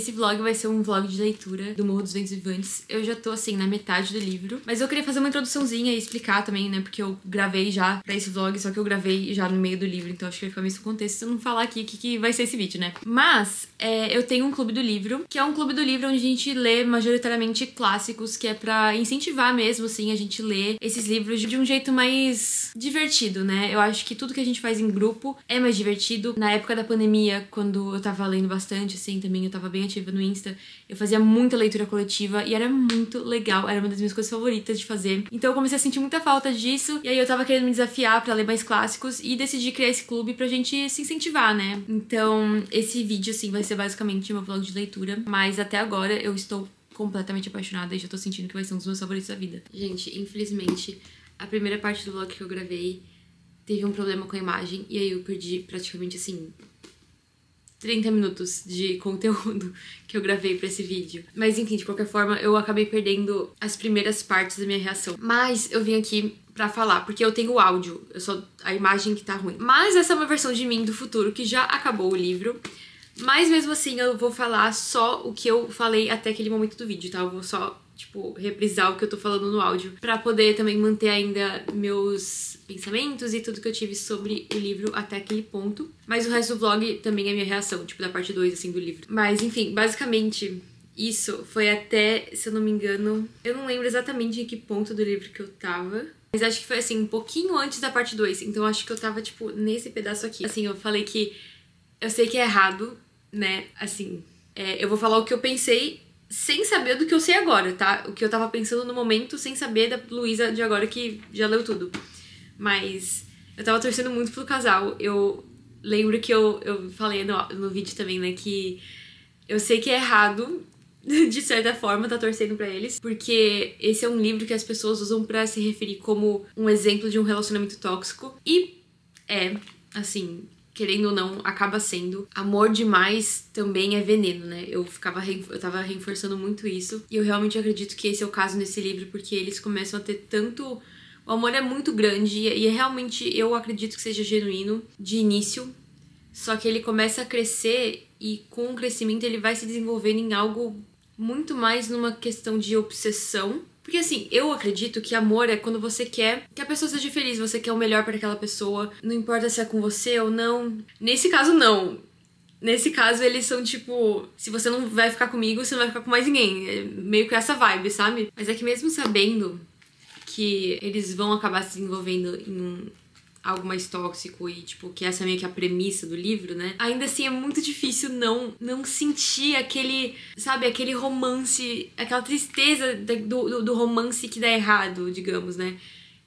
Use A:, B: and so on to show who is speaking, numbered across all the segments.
A: esse vlog vai ser um vlog de leitura do Morro dos Ventos Vivantes. Eu já tô, assim, na metade do livro. Mas eu queria fazer uma introduçãozinha e explicar também, né? Porque eu gravei já pra esse vlog, só que eu gravei já no meio do livro. Então acho que vai ficar meio sem contexto se eu não falar aqui o que vai ser esse vídeo, né? Mas eu tenho um clube do livro, que é um clube do livro onde a gente lê majoritariamente clássicos, que é pra incentivar mesmo, assim, a gente ler esses livros de um jeito mais divertido, né? Eu acho que tudo que a gente faz em grupo é mais divertido. Na época da pandemia, quando eu tava lendo bastante, assim, também eu tava bem ativa no Insta, eu fazia muita leitura coletiva e era muito legal, era uma das minhas coisas favoritas de fazer. Então eu comecei a sentir muita falta disso, e aí eu tava querendo me desafiar pra ler mais clássicos e decidi criar esse clube pra gente se incentivar, né? Então esse vídeo, assim, vai ser basicamente uma vlog de leitura, mas até agora eu estou completamente apaixonada e já tô sentindo que vai ser um dos meus favoritos da vida. Gente, infelizmente, a primeira parte do vlog que eu gravei teve um problema com a imagem e aí eu perdi praticamente, assim, 30 minutos de conteúdo que eu gravei pra esse vídeo. Mas enfim, de qualquer forma, eu acabei perdendo as primeiras partes da minha reação. Mas eu vim aqui pra falar, porque eu tenho o áudio, a imagem que tá ruim. Mas essa é uma versão de mim do futuro, que já acabou o livro. Mas mesmo assim, eu vou falar só o que eu falei até aquele momento do vídeo, tá? Eu vou só, tipo, reprisar o que eu tô falando no áudio, pra poder também manter ainda meus pensamentos e tudo que eu tive sobre o livro até aquele ponto. Mas o resto do vlog também é minha reação, tipo, da parte 2, assim, do livro. Mas, enfim, basicamente, isso foi até, se eu não me engano, eu não lembro exatamente em que ponto do livro que eu tava, mas acho que foi, assim, um pouquinho antes da parte 2. Então acho que eu tava, tipo, nesse pedaço aqui. Assim, eu falei que eu sei que é errado, né? Assim, eu vou falar o que eu pensei sem saber do que eu sei agora, tá? O que eu tava pensando no momento, sem saber da Luísa de agora que já leu tudo. Mas eu tava torcendo muito pro casal. Eu lembro que eu falei no vídeo também, né? Que eu sei que é errado, de certa forma, tá torcendo pra eles. Porque esse é um livro que as pessoas usam pra se referir como um exemplo de um relacionamento tóxico. E assim, querendo ou não, acaba sendo. Amor demais também é veneno, né? Eu tava reforçando muito isso. E eu realmente acredito que esse é o caso nesse livro, porque eles começam a ter tanto... O amor é muito grande e realmente eu acredito que seja genuíno de início. Só que ele começa a crescer e com o crescimento ele vai se desenvolvendo em algo muito mais numa questão de obsessão. Porque assim, eu acredito que amor é quando você quer que a pessoa seja feliz, você quer o melhor para aquela pessoa, não importa se é com você ou não. Nesse caso, não. Nesse caso, eles são tipo, se você não vai ficar comigo, você não vai ficar com mais ninguém. É meio que essa vibe, sabe? Mas é que mesmo sabendo que eles vão acabar se desenvolvendo em algo mais tóxico e, tipo, que essa é meio que a premissa do livro, né? Ainda assim, é muito difícil não sentir aquele, sabe, aquele romance, aquela tristeza do romance que dá errado, digamos, né?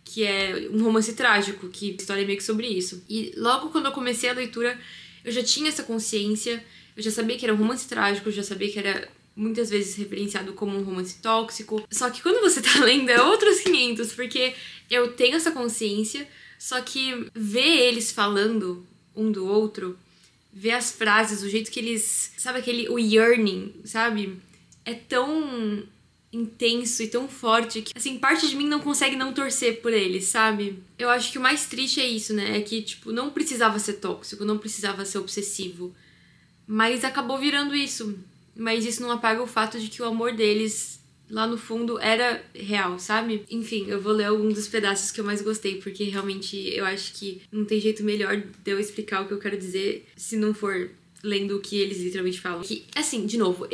A: Que é um romance trágico, que a história é meio que sobre isso. E logo quando eu comecei a leitura, eu já tinha essa consciência, eu já sabia que era um romance trágico, eu já sabia que era muitas vezes referenciado como um romance tóxico. Só que quando você tá lendo é outros 500, porque eu tenho essa consciência, só que ver eles falando um do outro, ver as frases, o jeito que eles... Sabe o yearning, sabe? É tão intenso e tão forte que, assim, parte de mim não consegue não torcer por eles, sabe? Eu acho que o mais triste é isso, né? É que, tipo, não precisava ser tóxico, não precisava ser obsessivo. Mas acabou virando isso. Mas isso não apaga o fato de que o amor deles, lá no fundo, era real, sabe? Enfim, eu vou ler alguns dos pedaços que eu mais gostei, porque realmente eu acho que não tem jeito melhor de eu explicar o que eu quero dizer se não for lendo o que eles literalmente falam. Que, assim, de novo,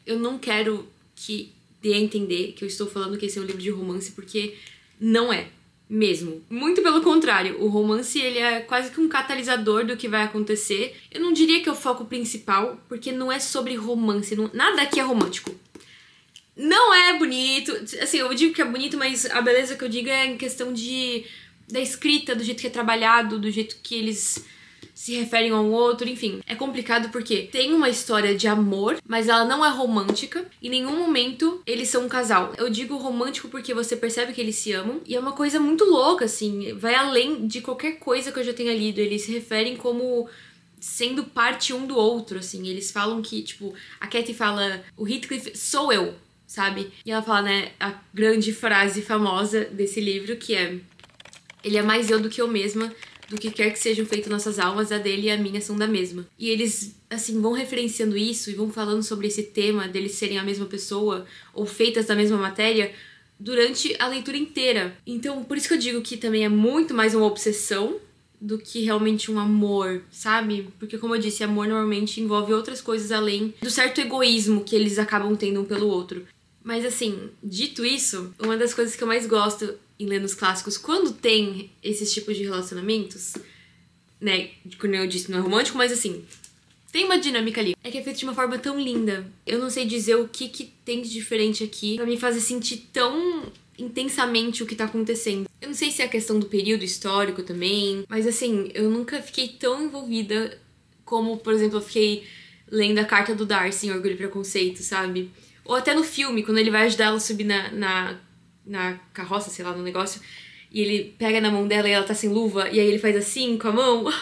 A: eu não quero que dê a entender que eu estou falando que esse é um livro de romance, porque não é. Mesmo. Muito pelo contrário, o romance ele é quase que um catalisador do que vai acontecer. Eu não diria que é o foco principal, porque não é sobre romance, nada aqui é romântico. Não é bonito, assim, eu digo que é bonito, mas a beleza que eu digo é em questão da escrita, do jeito que é trabalhado, do jeito que eles se referem a um outro, enfim. É complicado porque tem uma história de amor, mas ela não é romântica. Em nenhum momento eles são um casal. Eu digo romântico porque você percebe que eles se amam. E é uma coisa muito louca, assim. Vai além de qualquer coisa que eu já tenha lido. Eles se referem como sendo parte um do outro, assim. Eles falam que, tipo, a Cathy fala, o Heathcliff sou eu, sabe? E ela fala, né, a grande frase famosa desse livro, que é: ele é mais eu do que eu mesma, do que quer que sejam feitas nossas almas, a dele e a minha são da mesma. E eles, assim, vão referenciando isso e vão falando sobre esse tema deles serem a mesma pessoa ou feitas da mesma matéria durante a leitura inteira. Então, por isso que eu digo que também é muito mais uma obsessão do que realmente um amor, sabe? Porque, como eu disse, amor normalmente envolve outras coisas além do certo egoísmo que eles acabam tendo um pelo outro. Mas, assim, dito isso, uma das coisas que eu mais gosto em ler nos clássicos, quando tem esses tipos de relacionamentos, né, como eu disse, não é romântico, mas assim, tem uma dinâmica ali. É que é feito de uma forma tão linda. Eu não sei dizer o que tem de diferente aqui pra me fazer sentir tão intensamente o que tá acontecendo. Eu não sei se é a questão do período histórico também, mas assim, eu nunca fiquei tão envolvida como, por exemplo, eu fiquei lendo a carta do Darcy em Orgulho e Preconceito, sabe? Ou até no filme, quando ele vai ajudar ela a subir na carroça, sei lá, no negócio, e ele pega na mão dela e ela tá sem luva, e aí ele faz assim com a mão.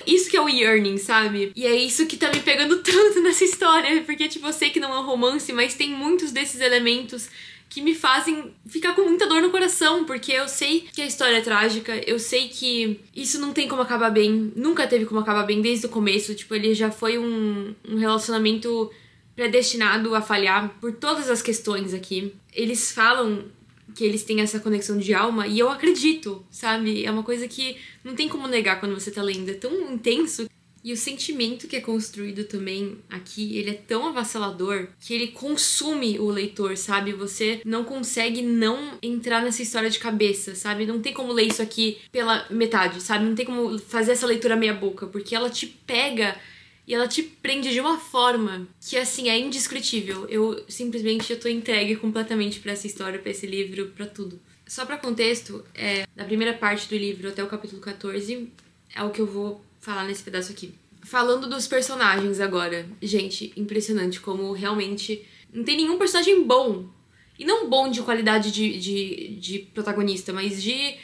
A: Isso que é o yearning, sabe? E é isso que tá me pegando tanto nessa história, porque, tipo, eu sei que não é um romance, mas tem muitos desses elementos que me fazem ficar com muita dor no coração, porque eu sei que a história é trágica, eu sei que isso não tem como acabar bem, nunca teve como acabar bem desde o começo, tipo, ele já foi um relacionamento predestinado a falhar por todas as questões aqui. Eles falam que eles têm essa conexão de alma e eu acredito, sabe? É uma coisa que não tem como negar quando você tá lendo, é tão intenso. E o sentimento que é construído também aqui, ele é tão avassalador que ele consome o leitor, sabe? Você não consegue não entrar nessa história de cabeça, sabe? Não tem como ler isso aqui pela metade, sabe? Não tem como fazer essa leitura meia boca, porque ela te pega e ela te prende de uma forma que, assim, é indescritível. Eu tô entregue completamente pra essa história, pra esse livro, pra tudo. Só pra contexto, da primeira parte do livro até o capítulo 14, é o que eu vou falar nesse pedaço aqui. Falando dos personagens agora. Gente, impressionante como realmente não tem nenhum personagem bom. E não bom de qualidade de protagonista, mas de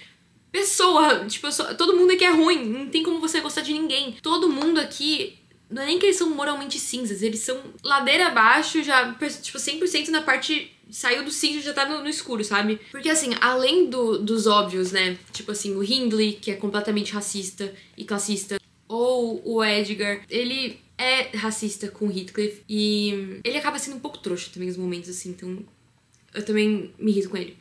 A: pessoa. Tipo, todo mundo aqui é ruim. Não tem como você gostar de ninguém. Todo mundo aqui... Não é nem que eles são moralmente cinzas, eles são ladeira abaixo, já, tipo, 100% na parte... Saiu do cinza, já tá no escuro, sabe? Porque, assim, além dos óbvios, né? Tipo assim, o Hindley, que é completamente racista e classista. Ou o Edgar, ele é racista com o Heathcliff. E ele acaba sendo um pouco trouxa também nos momentos, assim. Então, eu também me irrito com ele.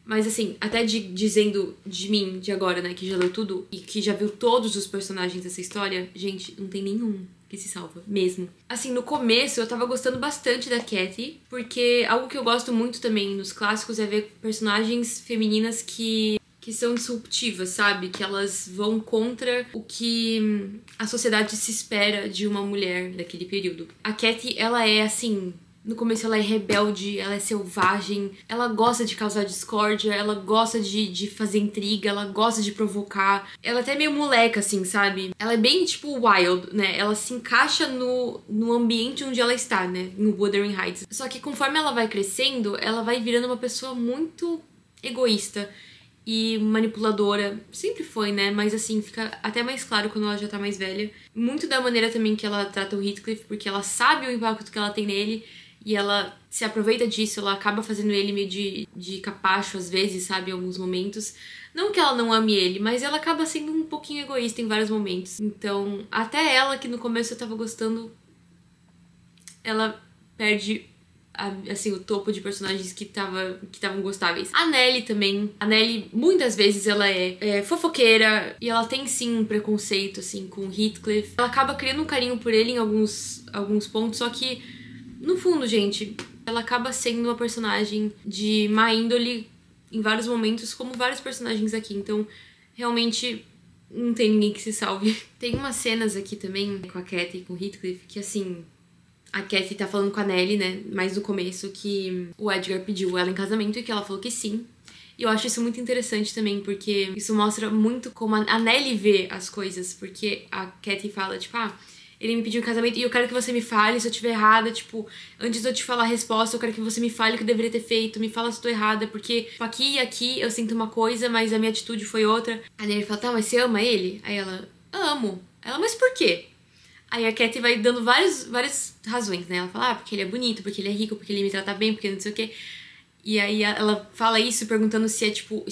A: Mas, assim, até dizendo de mim, de agora, né? Que já leu tudo e que já viu todos os personagens dessa história. Gente, não tem nenhum que se salva, mesmo. Assim, no começo eu tava gostando bastante da Cathy, porque algo que eu gosto muito também nos clássicos é ver personagens femininas que são disruptivas, sabe? Que elas vão contra o que a sociedade se espera de uma mulher daquele período. A Cathy, ela é, assim... No começo ela é rebelde, ela é selvagem, ela gosta de causar discórdia, ela gosta de fazer intriga, ela gosta de provocar. Ela é até meio moleca, assim, sabe? Ela é bem, tipo, wild, né? Ela se encaixa no ambiente onde ela está, né? No Wuthering Heights. Só que conforme ela vai crescendo, ela vai virando uma pessoa muito egoísta e manipuladora. Sempre foi, né? Mas assim, fica até mais claro quando ela já tá mais velha. Muito da maneira também que ela trata o Heathcliff, porque ela sabe o impacto que ela tem nele. E ela se aproveita disso, ela acaba fazendo ele meio de capacho às vezes, sabe, em alguns momentos. Não que ela não ame ele, mas ela acaba sendo um pouquinho egoísta em vários momentos. Então, até ela, que no começo eu tava gostando, ela perde, assim, o topo de personagens que estavam gostáveis. A Nellie também. A Nellie, muitas vezes, ela é fofoqueira e ela tem, sim, um preconceito, assim, com o Heathcliff. Ela acaba criando um carinho por ele em alguns pontos, só que... No fundo, gente, ela acaba sendo uma personagem de má índole em vários momentos, como vários personagens aqui. Então, realmente, não tem ninguém que se salve. Tem umas cenas aqui também com a Cathy e com o Heathcliff que, assim... A Cathy tá falando com a Nellie, né? Mais no começo, que o Edgar pediu ela em casamento e que ela falou que sim. E eu acho isso muito interessante também, porque isso mostra muito como a Nellie vê as coisas. Porque a Cathy fala, tipo, ele me pediu em casamento e eu quero que você me fale se eu estiver errada, tipo, antes de eu te falar a resposta, eu quero que você me fale o que eu deveria ter feito, me fala se eu tô errada, porque tipo, aqui e aqui eu sinto uma coisa, mas a minha atitude foi outra. Aí ele fala, tá, mas você ama ele? Aí ela, amo. Ela, mas por quê? Aí a Cathy vai dando várias razões, né? Ela fala, porque ele é bonito, porque ele é rico, porque ele me trata bem, porque não sei o quê. E aí ela fala isso perguntando se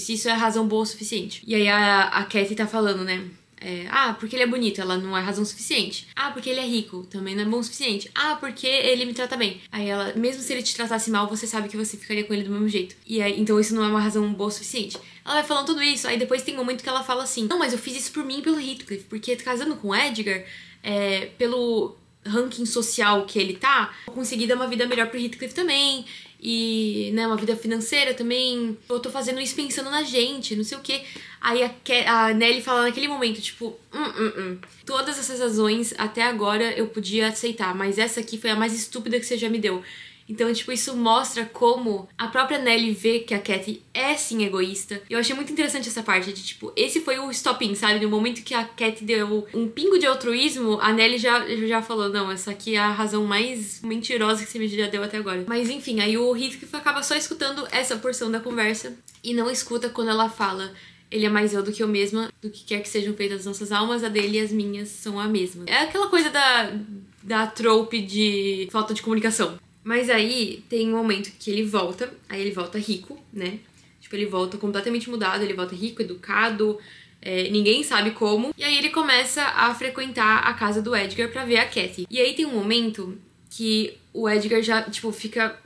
A: isso é razão boa o suficiente. E aí a Cathy tá falando, né? Porque ele é bonito, ela não é razão suficiente. Porque ele é rico, também não é bom o suficiente. Porque ele me trata bem. Aí ela, mesmo se ele te tratasse mal, você sabe que você ficaria com ele do mesmo jeito. E aí, então isso não é uma razão boa o suficiente. Ela vai falando tudo isso, aí depois tem um momento que ela fala assim: não, mas eu fiz isso por mim e pelo Heathcliff, porque casando com o Edgar, pelo ranking social que ele tá, eu consegui dar uma vida melhor pro Heathcliff também. E, né, uma vida financeira também. Eu tô fazendo isso pensando na gente, não sei o quê. Aí a Nelly fala naquele momento, tipo, todas essas razões até agora eu podia aceitar, mas essa aqui foi a mais estúpida que você já me deu. Então, tipo, isso mostra como a própria Nelly vê que a Cathy é, sim, egoísta. Eu achei muito interessante essa parte de, tipo, esse foi o stop-in, sabe? No momento que a Cathy deu um pingo de altruísmo, a Nelly já falou, não, essa aqui é a razão mais mentirosa que você me já deu até agora. Mas, enfim, aí o Heathcliff acaba só escutando essa porção da conversa e não escuta quando ela fala: ele é mais eu do que eu mesma, do que quer que sejam feitas as nossas almas, a dele e as minhas são a mesma. É aquela coisa da trope de falta de comunicação. Mas aí tem um momento que ele volta, aí ele volta rico, né? Tipo, ele volta completamente mudado, ele volta rico, educado, ninguém sabe como. E aí ele começa a frequentar a casa do Edgar pra ver a Cathy. E aí tem um momento que o Edgar já, tipo, fica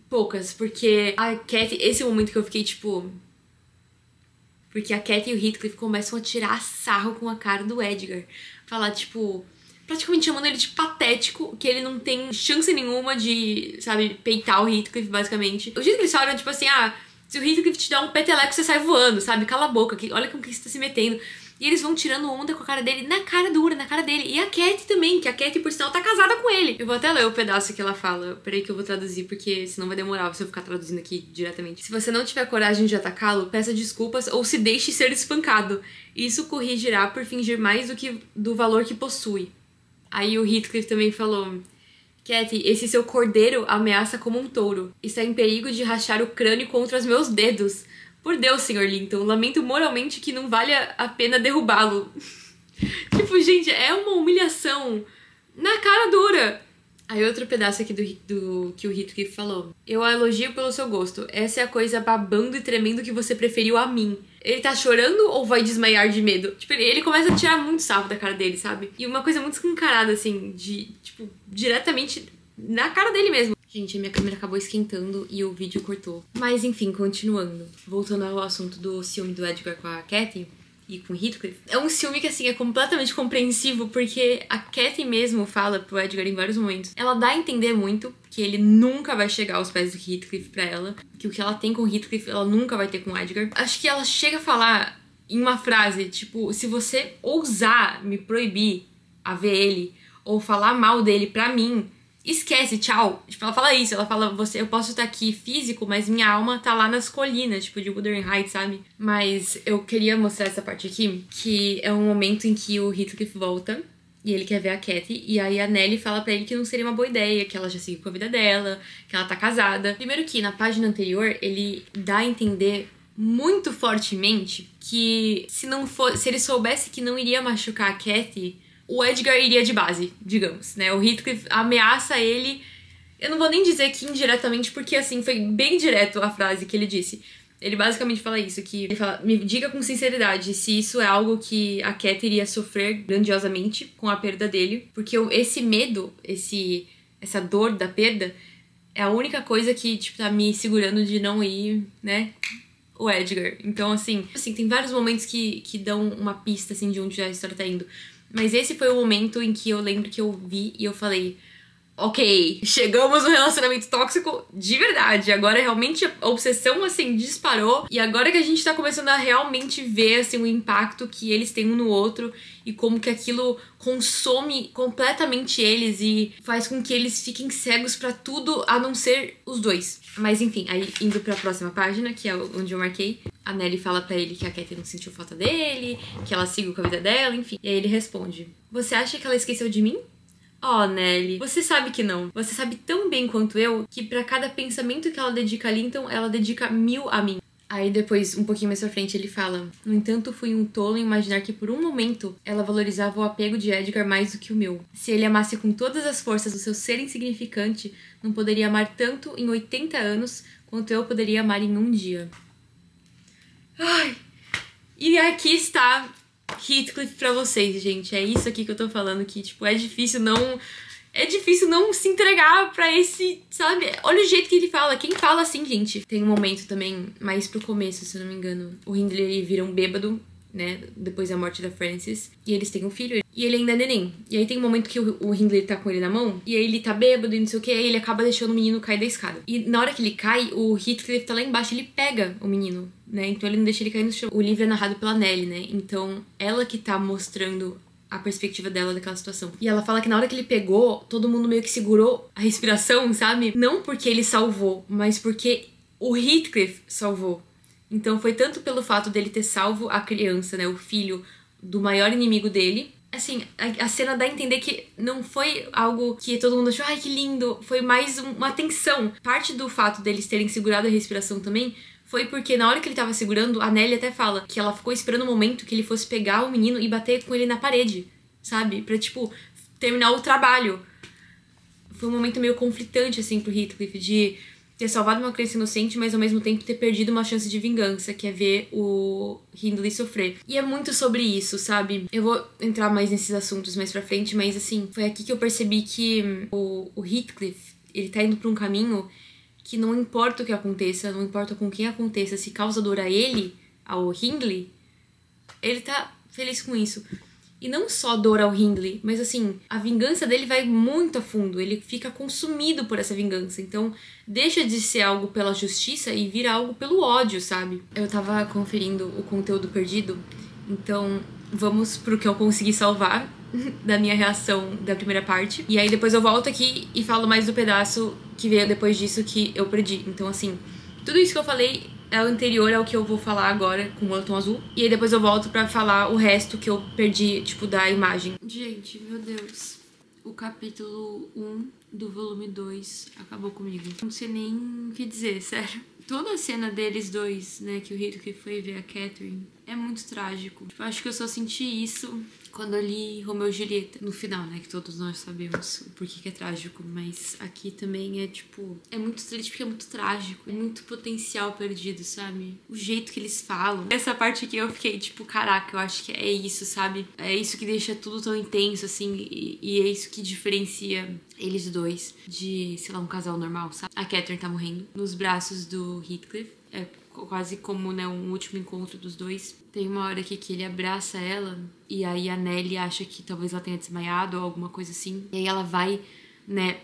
A: poucas, porque a Cathy, esse momento que eu fiquei, tipo... Porque a Cathy e o Heathcliff começam a tirar sarro com a cara do Edgar. Falar, tipo... praticamente chamando ele de patético, que ele não tem chance nenhuma de, sabe, peitar o Heathcliff, basicamente. O jeito que eles falam, tipo assim, se o Heathcliff te dá um peteleco, você sai voando, sabe? Cala a boca, olha com que você tá se metendo. E eles vão tirando onda com a cara dele, na cara dura, na cara dele. E a Cathy também, que a Cathy, por sinal, tá casada com ele. Eu vou até ler o pedaço que ela fala. Peraí que eu vou traduzir, porque senão vai demorar se eu ficar traduzindo aqui diretamente. Se você não tiver coragem de atacá-lo, peça desculpas ou se deixe ser espancado. Isso corrigirá por fingir mais do valor que possui. Aí o Heathcliff também falou: Cathy, esse seu cordeiro ameaça como um touro. Está em perigo de rachar o crânio contra os meus dedos. Por Deus, Sr. Linton, lamento moralmente que não vale a pena derrubá-lo. Tipo, gente, é uma humilhação na cara dura. Aí outro pedaço aqui do que o Heathcliff falou: eu a elogio pelo seu gosto. Essa é a coisa babando e tremendo que você preferiu a mim. Ele tá chorando ou vai desmaiar de medo? Tipo, ele começa a tirar muito sarro da cara dele, sabe? E uma coisa muito escancarada, assim, tipo, diretamente na cara dele mesmo. Gente, a minha câmera acabou esquentando e o vídeo cortou. Mas, enfim, continuando. Voltando ao assunto do ciúme do Edgar com a Cathy e com o Heathcliff. É um ciúme que, assim, é completamente compreensivo, porque a Cathy mesmo fala pro Edgar em vários momentos. Ela dá a entender muito que ele nunca vai chegar aos pés do Heathcliff pra ela, que o que ela tem com o Heathcliff, ela nunca vai ter com o Edgar. Acho que ela chega a falar em uma frase, tipo, se você ousar me proibir a ver ele, ou falar mal dele pra mim, esquece, tchau. Tipo, ela fala isso, ela fala, eu posso estar aqui físico, mas minha alma tá lá nas colinas, tipo, de Wuthering Heights, sabe? Mas eu queria mostrar essa parte aqui, que é um momento em que o Heathcliff volta e ele quer ver a Cathy, e aí a Nelly fala pra ele que não seria uma boa ideia, que ela já seguiu com a vida dela, que ela tá casada. Primeiro que, na página anterior, ele dá a entender muito fortemente que se ele soubesse que não iria machucar a Cathy, o Edgar iria de base, digamos, né? O Heathcliff ameaça ele. Eu não vou nem dizer que indiretamente, porque, assim, foi bem direto a frase que ele disse. Ele basicamente fala isso, que ele fala: me diga com sinceridade se isso é algo que a Cathy iria sofrer grandiosamente com a perda dele. Porque esse medo, essa dor da perda, é a única coisa que, tipo, tá me segurando de não ir, né? O Edgar. Então, assim, tem vários momentos que dão uma pista, assim, de onde a história tá indo. Mas esse foi o momento em que eu lembro que eu vi e eu falei: ok, chegamos no relacionamento tóxico de verdade. Agora realmente a obsessão, assim, disparou. E agora que a gente tá começando a realmente ver, assim, o impacto que eles têm um no outro e como que aquilo consome completamente eles e faz com que eles fiquem cegos pra tudo a não ser os dois. Mas enfim, aí indo pra próxima página, que é onde eu marquei, a Nelly fala pra ele que a Cathy não sentiu falta dele, que ela seguiu com a vida dela, enfim. E aí ele responde: você acha que ela esqueceu de mim? Oh, Nelly, você sabe que não. Você sabe tão bem quanto eu que pra cada pensamento que ela dedica a Linton, ela dedica 1000 a mim. Aí depois, um pouquinho mais pra frente, ele fala: no entanto, fui um tolo em imaginar que por um momento ela valorizava o apego de Edgar mais do que o meu. Se ele amasse com todas as forças do seu ser insignificante, não poderia amar tanto em 80 anos quanto eu poderia amar em um dia. Ai! E aqui está Heathcliff pra vocês, gente. É isso aqui que eu tô falando, que, tipo, é difícil não se entregar pra esse, sabe? Olha o jeito que ele fala. Quem fala assim, gente? Tem um momento também, mais pro começo, se eu não me engano. O Hindley, ele vira um bêbado, né? Depois da morte da Frances. E eles têm um filho. E ele ainda é neném. E aí tem um momento que o Hindley tá com ele na mão. E aí ele tá bêbado e não sei o que. Aí ele acaba deixando o menino cair da escada. E na hora que ele cai, o Heathcliff tá lá embaixo. Ele pega o menino, né? Então ele não deixa ele cair no chão. O livro é narrado pela Nellie, né? Então ela que tá mostrando a perspectiva dela daquela situação. E ela fala que na hora que ele pegou, todo mundo meio que segurou a respiração, sabe? Não porque ele salvou, mas porque o Heathcliff salvou. Então foi tanto pelo fato dele ter salvo a criança, né? O filho do maior inimigo dele. Assim, a cena dá a entender que não foi algo que todo mundo achou, ai, que lindo. Foi mais uma tensão. Parte do fato deles terem segurado a respiração também foi porque na hora que ele tava segurando, a Nellie até fala que ela ficou esperando o momento que ele fosse pegar o menino e bater com ele na parede, sabe? Pra, tipo, terminar o trabalho. Foi um momento meio conflitante, assim, pro Heathcliff, de ter salvado uma criança inocente, mas ao mesmo tempo ter perdido uma chance de vingança, que é ver o Hindley sofrer. E é muito sobre isso, sabe? Eu vou entrar mais nesses assuntos mais pra frente, mas, assim, foi aqui que eu percebi que o Heathcliff, ele tá indo pra um caminho que não importa o que aconteça, não importa com quem aconteça, se causa dor a ele, ao Hindley, ele tá feliz com isso. E não só dor ao Hindley, mas assim, a vingança dele vai muito a fundo, ele fica consumido por essa vingança, então deixa de ser algo pela justiça e vira algo pelo ódio, sabe? Eu tava conferindo o conteúdo perdido, então vamos pro que eu consegui salvar da minha reação da primeira parte. E aí depois eu volto aqui e falo mais do pedaço que veio depois disso que eu perdi. Então assim, tudo isso que eu falei é anterior ao que eu vou falar agora com o moletom azul. E aí depois eu volto pra falar o resto que eu perdi, tipo, da imagem. Gente, meu Deus. O capítulo 1 do volume 2 acabou comigo. Não sei nem o que dizer, sério. Toda a cena deles dois, né, que o Heathcliff foi ver a Catherine, é muito trágico. Tipo, acho que eu só senti isso quando eu li Romeu e Julieta. No final, né, que todos nós sabemos o porquê que é trágico. Mas aqui também é, tipo, é muito triste porque é muito trágico. É muito potencial perdido, sabe? O jeito que eles falam. Essa parte aqui eu fiquei, tipo, caraca, eu acho que é isso, sabe? É isso que deixa tudo tão intenso, assim. E é isso que diferencia eles dois de, sei lá, um casal normal, sabe? A Catherine tá morrendo nos braços do Heathcliff. É quase como, né, um último encontro dos dois. Tem uma hora aqui que ele abraça ela e aí a Nellie acha que talvez ela tenha desmaiado ou alguma coisa assim. E aí ela vai, né,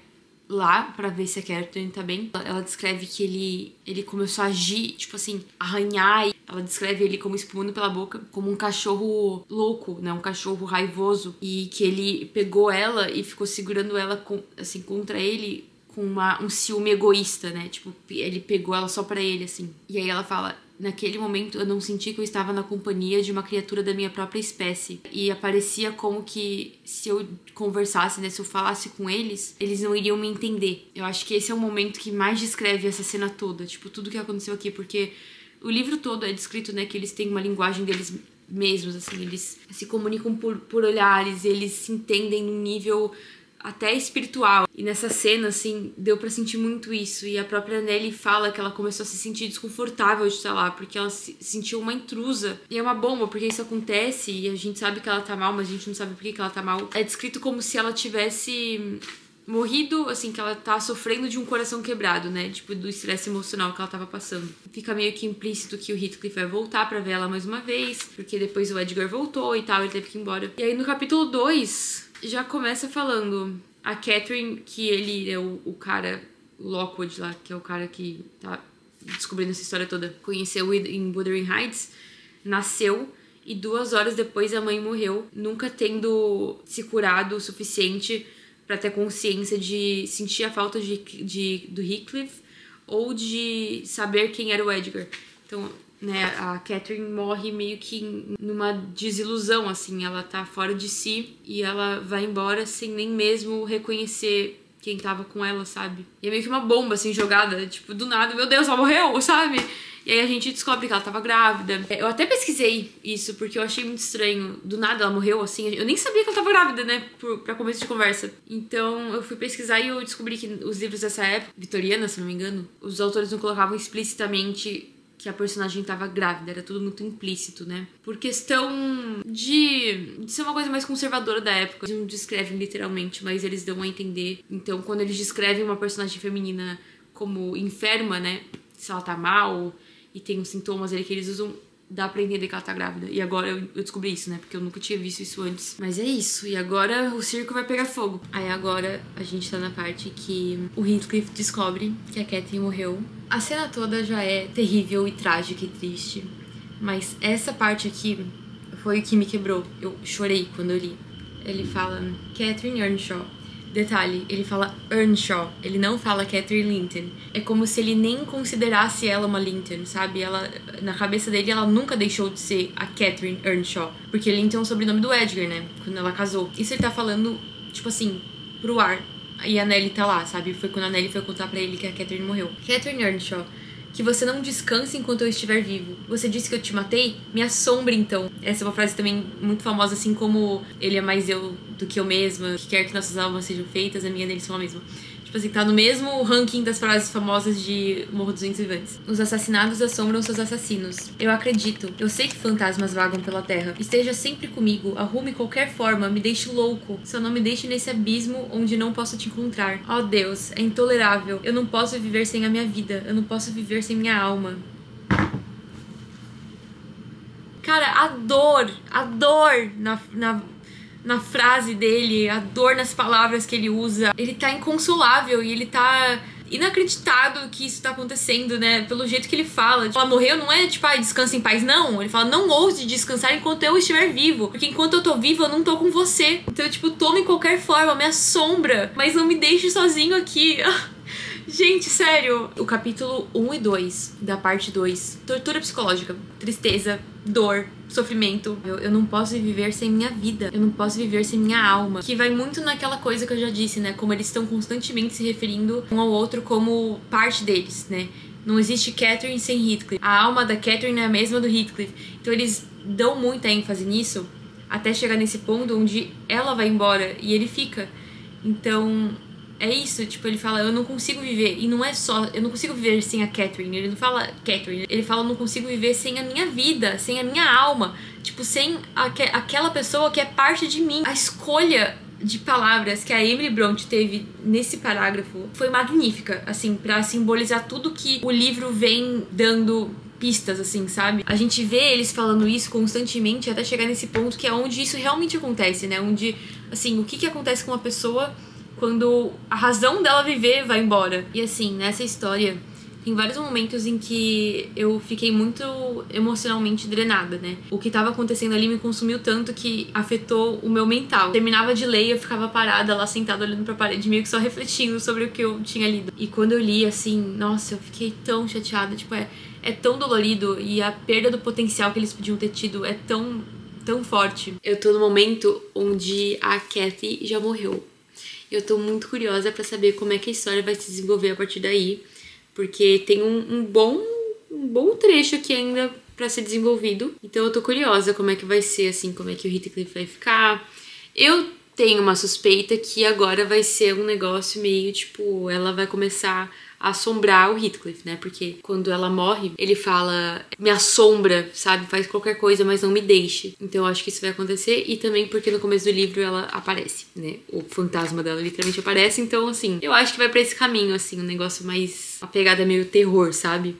A: lá pra ver se a Catherine tá bem. Ela descreve que ele começou a agir, tipo assim, arranhar. E ela descreve ele como espumando pela boca, como um cachorro louco, né, um cachorro raivoso. E que ele pegou ela e ficou segurando ela, assim, contra ele com um ciúme egoísta, né? Tipo, ele pegou ela só pra ele, assim. E aí ela fala, naquele momento eu não senti que eu estava na companhia de uma criatura da minha própria espécie. E aparecia como que se eu conversasse, né? Se eu falasse com eles, eles não iriam me entender. Eu acho que esse é o momento que mais descreve essa cena toda. Tipo, tudo que aconteceu aqui, porque o livro todo é descrito, né? Que eles têm uma linguagem deles mesmos, assim. Eles se comunicam por olhares, eles se entendem num nível até espiritual. E nessa cena, assim, deu pra sentir muito isso. E a própria Nellie fala que ela começou a se sentir desconfortável de estar lá, porque ela se sentiu uma intrusa. E é uma bomba, porque isso acontece e a gente sabe que ela tá mal, mas a gente não sabe por que ela tá mal. É descrito como se ela tivesse morrido, assim, que ela tá sofrendo de um coração quebrado, né? Tipo, do estresse emocional que ela tava passando. Fica meio que implícito que o Heathcliff vai voltar pra ver ela mais uma vez, porque depois o Edgar voltou e tal, ele teve que ir embora. E aí no capítulo 2... já começa falando a Catherine, que ele é o cara, o Lockwood lá, que é o cara que tá descobrindo essa história toda, conheceu em Wuthering Heights, nasceu e 2 horas depois a mãe morreu, nunca tendo se curado o suficiente pra ter consciência de sentir a falta do Heathcliff ou de saber quem era o Edgar. Então, né, a Catherine morre meio que numa desilusão, assim, ela tá fora de si e ela vai embora sem nem mesmo reconhecer quem tava com ela, sabe? E é meio que uma bomba, assim, jogada, tipo, do nada, meu Deus, ela morreu, sabe? E aí a gente descobre que ela tava grávida. Eu até pesquisei isso, porque eu achei muito estranho. Do nada ela morreu, assim, eu nem sabia que ela tava grávida, né, pra começo de conversa. Então eu fui pesquisar e eu descobri que os livros dessa época, vitoriana, se não me engano, os autores não colocavam explicitamente que a personagem tava grávida, era tudo muito implícito, né? Por questão de ser uma coisa mais conservadora da época. Eles não descrevem literalmente, mas eles dão a entender. Então, quando eles descrevem uma personagem feminina como enferma, né? Se ela tá mal e tem uns sintomas ali que eles usam, dá pra entender que ela tá grávida. E agora eu descobri isso, né? Porque eu nunca tinha visto isso antes. Mas é isso. E agora o circo vai pegar fogo. Aí agora a gente tá na parte que o Heathcliff descobre que a Catherine morreu. A cena toda já é terrível e trágica e triste. Mas essa parte aqui foi o que me quebrou. Eu chorei quando eu li. Ele fala Catherine Earnshaw. Detalhe, ele fala Earnshaw, ele não fala Catherine Linton. É como se ele nem considerasse ela uma Linton, sabe? Ela, na cabeça dele, ela nunca deixou de ser a Catherine Earnshaw. Porque Linton é o sobrenome do Edgar, né? Quando ela casou. Isso ele tá falando, tipo assim, pro ar. E a Nellie tá lá, sabe? Foi quando a Nellie foi contar pra ele que a Catherine morreu. Catherine Earnshaw. Que você não descanse enquanto eu estiver vivo. Você disse que eu te matei? Me assombre, então. Essa é uma frase também muito famosa, assim como ele é mais eu do que eu mesma. Que quer que nossas almas sejam feitas, a minha deles são a mesma. Tipo assim, tá no mesmo ranking das frases famosas de Morro dos Ventos Vivantes. Os assassinados assombram seus assassinos. Eu acredito. Eu sei que fantasmas vagam pela terra. Esteja sempre comigo. Arrume qualquer forma. Me deixe louco. Só não me deixe nesse abismo onde não posso te encontrar. Oh, Deus. É intolerável. Eu não posso viver sem a minha vida. Eu não posso viver sem minha alma. Cara, a dor na frase dele, a dor nas palavras que ele usa. Ele tá inconsolável e ele tá inacreditado que isso tá acontecendo, né? Pelo jeito que ele fala. Ela morreu não é tipo, descansa em paz, não. Ele fala, não ouse descansar enquanto eu estiver vivo. Porque enquanto eu tô vivo, eu não tô com você. Então, tipo, tome qualquer forma, me assombra. Mas não me deixe sozinho aqui. Gente, sério. O capítulo 1 e 2 da parte 2. Tortura psicológica. Tristeza, dor, sofrimento. Eu não posso viver sem minha vida. Eu não posso viver sem minha alma. Que vai muito naquela coisa que eu já disse, né? Como eles estão constantemente se referindo um ao outro como parte deles, né? Não existe Catherine sem Heathcliff. A alma da Catherine é a mesma do Heathcliff. Então eles dão muita ênfase nisso até chegar nesse ponto onde ela vai embora e ele fica. Então... é isso, tipo, ele fala, eu não consigo viver. E não é só, eu não consigo viver sem a Catherine. Ele não fala Catherine, ele fala, eu não consigo viver sem a minha vida, sem a minha alma. Tipo, sem aquela pessoa que é parte de mim. A escolha de palavras que a Emily Brontë teve nesse parágrafo foi magnífica, assim, pra simbolizar tudo que o livro vem dando pistas, assim, sabe? A gente vê eles falando isso constantemente até chegar nesse ponto que é onde isso realmente acontece, né? Onde, assim, o que acontece com uma pessoa quando a razão dela viver vai embora. E assim, nessa história, tem vários momentos em que eu fiquei muito emocionalmente drenada, né? O que tava acontecendo ali me consumiu tanto que afetou o meu mental. Terminava de ler e eu ficava parada lá, sentada, olhando pra parede, meio que só refletindo sobre o que eu tinha lido. E quando eu li, assim, nossa, eu fiquei tão chateada. Tipo, é tão dolorido e a perda do potencial que eles podiam ter tido é tão forte. Eu tô no momento onde a Cathy já morreu. Eu tô muito curiosa pra saber como é que a história vai se desenvolver a partir daí, porque tem um bom trecho aqui ainda pra ser desenvolvido. Então eu tô curiosa como é que vai ser, assim, como é que o Heathcliff vai ficar. Eu tenho uma suspeita que agora vai ser um negócio meio, tipo, ela vai começar a assombrar o Heathcliff, né? Porque quando ela morre, ele fala, me assombra, sabe? Faz qualquer coisa, mas não me deixe. Então eu acho que isso vai acontecer. E também porque no começo do livro ela aparece, né? O fantasma dela literalmente aparece. Então, assim, eu acho que vai pra esse caminho, assim, um negócio mais... uma pegada meio terror, sabe?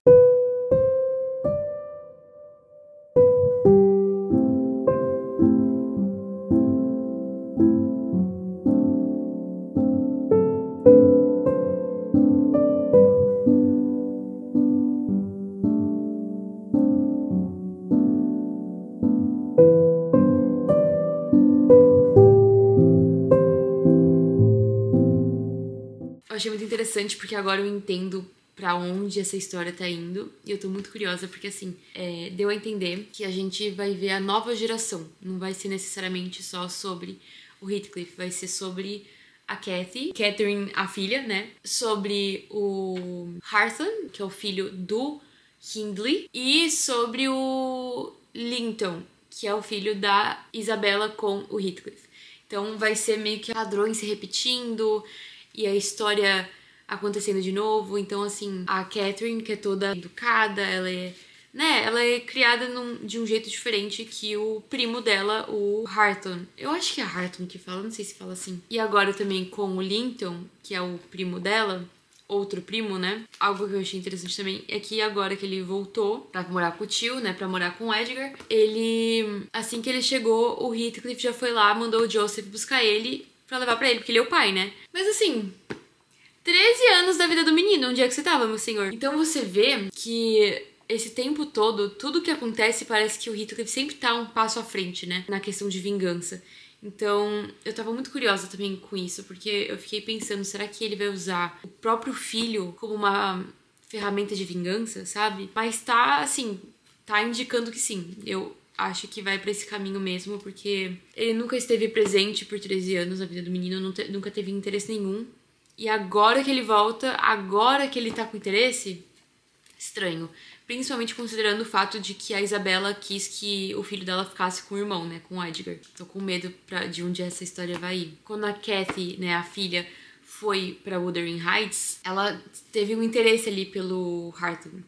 A: Eu achei muito interessante porque agora eu entendo pra onde essa história tá indo. E eu tô muito curiosa porque, assim, deu a entender que a gente vai ver a nova geração. Não vai ser necessariamente só sobre o Heathcliff, vai ser sobre a Catherine, a filha, né? Sobre o Hartland, que é o filho do Hindley. E sobre o Linton, que é o filho da Isabella com o Heathcliff. Então vai ser meio que padrões se repetindo e a história acontecendo de novo. Então, assim, a Catherine, que é toda educada, ela é né, ela é criada de um jeito diferente que o primo dela, o Harton. Eu acho que é Harton que fala, não sei se fala assim. E agora também com o Linton, que é o primo dela, outro primo, né? Algo que eu achei interessante também é que agora que ele voltou pra morar com o tio, né? Pra morar com o Edgar, ele... Assim que ele chegou, o Heathcliff já foi lá, mandou o Joseph buscar ele pra levar pra ele, porque ele é o pai, né? Mas assim... 13 anos da vida do menino, onde é que você tava, meu senhor? Então você vê que esse tempo todo, tudo que acontece parece que o Heathcliff sempre tá um passo à frente, né? Na questão de vingança. Então, eu tava muito curiosa também com isso, porque eu fiquei pensando, será que ele vai usar o próprio filho como uma ferramenta de vingança, sabe? Mas tá, assim, tá indicando que sim. Eu acho que vai pra esse caminho mesmo, porque ele nunca esteve presente por 13 anos na vida do menino, nunca teve interesse nenhum. E agora que ele volta, agora que ele tá com interesse, estranho. Principalmente considerando o fato de que a Isabela quis que o filho dela ficasse com o irmão, né? Com o Edgar. Tô com medo de onde essa história vai ir. Quando a Kathy, né, a filha, foi pra Wuthering Heights, ela teve um interesse ali pelo Harton.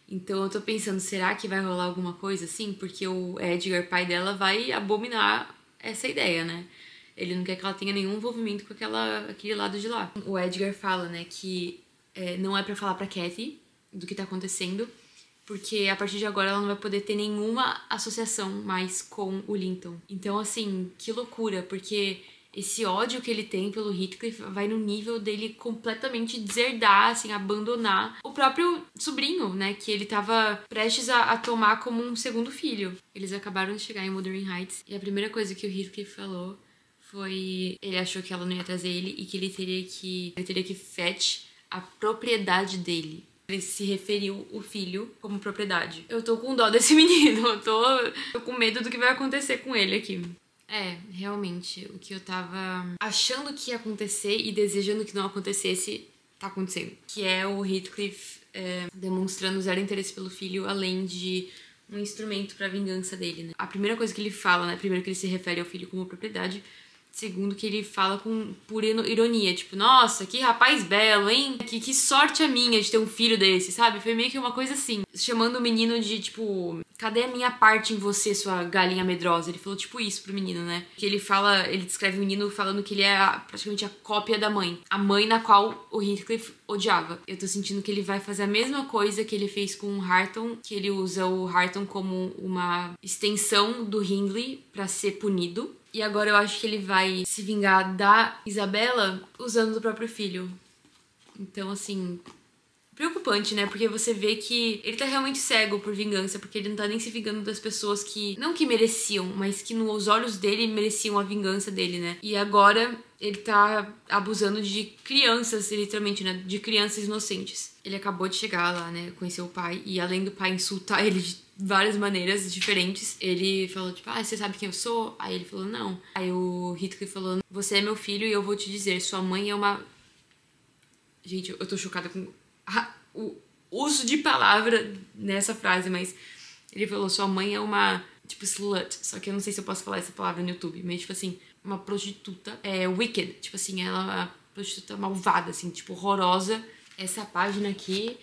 A: Então eu tô pensando, será que vai rolar alguma coisa assim? Porque o Edgar, pai dela, vai abominar essa ideia, né? Ele não quer que ela tenha nenhum envolvimento com aquele lado de lá. O Edgar fala, né, que não é pra falar pra Kathy do que tá acontecendo, porque a partir de agora ela não vai poder ter nenhuma associação mais com o Linton. Então, assim, que loucura, porque esse ódio que ele tem pelo Heathcliff vai no nível dele completamente deserdar, assim, abandonar o próprio sobrinho, né, que ele tava prestes a tomar como um segundo filho. Eles acabaram de chegar em Wuthering Heights e a primeira coisa que o Heathcliff falou foi... Ele achou que ela não ia trazer ele e que ele teria que fetch a propriedade dele. Ele se referiu o filho como propriedade. Eu tô com dó desse menino, eu tô com medo do que vai acontecer com ele aqui. Realmente, o que eu tava achando que ia acontecer e desejando que não acontecesse, tá acontecendo. Que é o Heathcliff demonstrando zero interesse pelo filho, além de um instrumento pra vingança dele, né? A primeira coisa que ele fala, né? Primeiro que ele se refere ao filho como propriedade. Segundo, que ele fala com pura ironia, tipo, nossa, que rapaz belo, hein? Que sorte a minha de ter um filho desse, sabe? Foi meio que uma coisa assim, chamando o menino de, tipo, cadê a minha parte em você, sua galinha medrosa? Ele falou, tipo, isso pro menino, né? Que ele descreve o menino falando que ele é praticamente a cópia da mãe. A mãe na qual o Heathcliff odiava. Eu tô sentindo que ele vai fazer a mesma coisa que ele fez com o Harton, que ele usa o Harton como uma extensão do Hindley pra ser punido. E agora eu acho que ele vai se vingar da Isabela usando o próprio filho. Então, assim, preocupante, né? Porque você vê que ele tá realmente cego por vingança, porque ele não tá nem se vingando das pessoas que, não que mereciam, mas que nos olhos dele mereciam a vingança dele, né? E agora ele tá abusando de crianças, literalmente, né? De crianças inocentes. Ele acabou de chegar lá, né? Conheceu o pai, e além do pai insultar ele de várias maneiras diferentes, ele falou, tipo, você sabe quem eu sou? Aí ele falou, não. Aí o Heathcliff falou, você é meu filho e eu vou te dizer, sua mãe é uma... Gente, eu tô chocada com o uso de palavra nessa frase, mas ele falou, sua mãe é uma, tipo, slut. Só que eu não sei se eu posso falar essa palavra no YouTube, mas, tipo assim, uma prostituta wicked. Tipo assim, ela é uma prostituta malvada, assim, tipo, horrorosa. Essa página aqui...